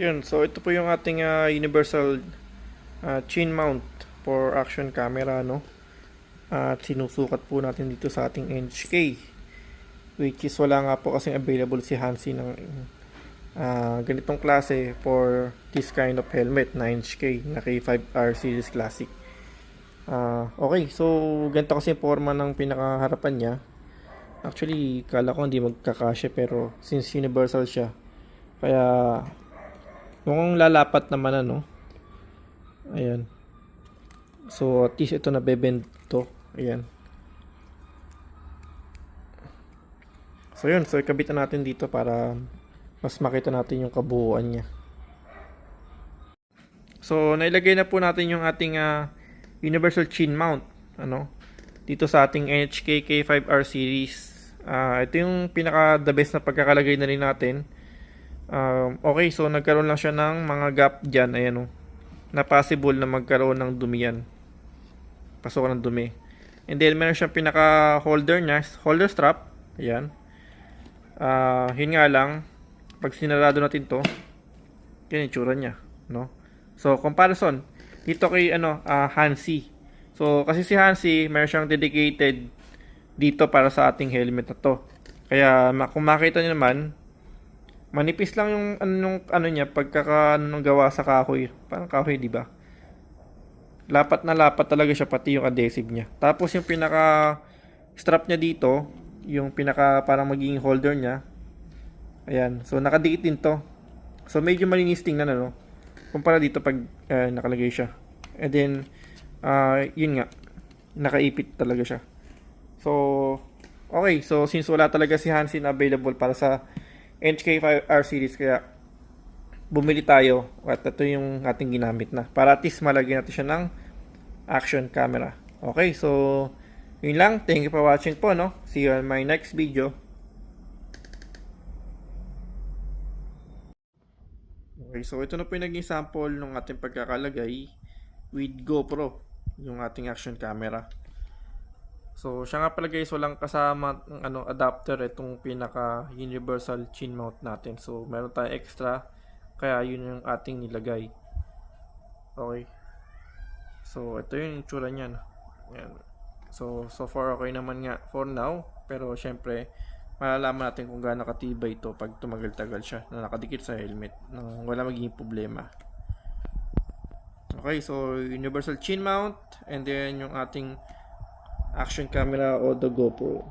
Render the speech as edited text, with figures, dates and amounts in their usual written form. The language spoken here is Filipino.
Yun, so ito po yung ating universal chin mount for action camera, no? At sinusukat po natin dito sa ating NHK, which is wala nga po kasing available si Hansi ng ganitong klase for this kind of helmet na NHK na K5R Series Classic. Okay, so ganito kasi yung forma ng pinakaharapan niya. Actually, kala ko hindi magkakasya, pero since universal siya, kaya mukhang lalapat naman, ano. Ayan. So at least ito na bebend to. Ayan. So yun, so ikabitan natin dito para mas makita natin yung kabuuan niya. So nailagay na po natin yung ating universal chin mount, ano, dito sa ating NHK K5R series. Ito yung pinaka the best na pagkakalagay na rin natin. Okay, so nagkaroon lang siya ng mga gap dyan, ayan o, na possible na magkaroon ng dumi yan, pasok ng dumi. And then meron siyang pinaka holder niya, holder strap, ayan. Yun nga lang, pag sinarado natin to, yan yung tsura niya, no? So comparison dito kay Hansi. So kasi si Hansi meron siyang dedicated dito para sa ating helmet na to. Kaya kung makita niyo naman, manipis lang yung ano niya pagkakaano gawa sa kahoy. Parang kahoy, di ba? Lapat na lapat talaga siya, pati yung adhesive niya. Tapos yung pinaka strap niya dito, yung pinaka parang magiging holder niya. Ayan. So nakadikit din to. So medyo malinis tingnan, ano, kumpara dito pag nakalagay siya. And then yun nga, nakaipit talaga siya. So okay, so since wala talaga si Hansi na available para sa NHK5R series, kaya bumili tayo at ito yung ating ginamit na para at least malagyan natin siya ng action camera. Okay, so yun lang. Thank you for watching po, no? See you on my next video. Okay, so ito na po yung naging sample ng ating pagkakalagay with GoPro, yung ating action camera. So siya nga pala guys, walang kasama ng adapter itong pinaka universal chin mount natin. So meron tayong extra, kaya yun yung ating nilagay. Okay. So ito yung itsura niyan. Ayan. So far okay naman nga for now, pero syempre malalaman natin kung gaano katibay ito pag tumagal-tagal siya na nakadikit sa helmet nang wala magiging problema. Okay, so universal chin mount and then yung ating action camera o the GoPro.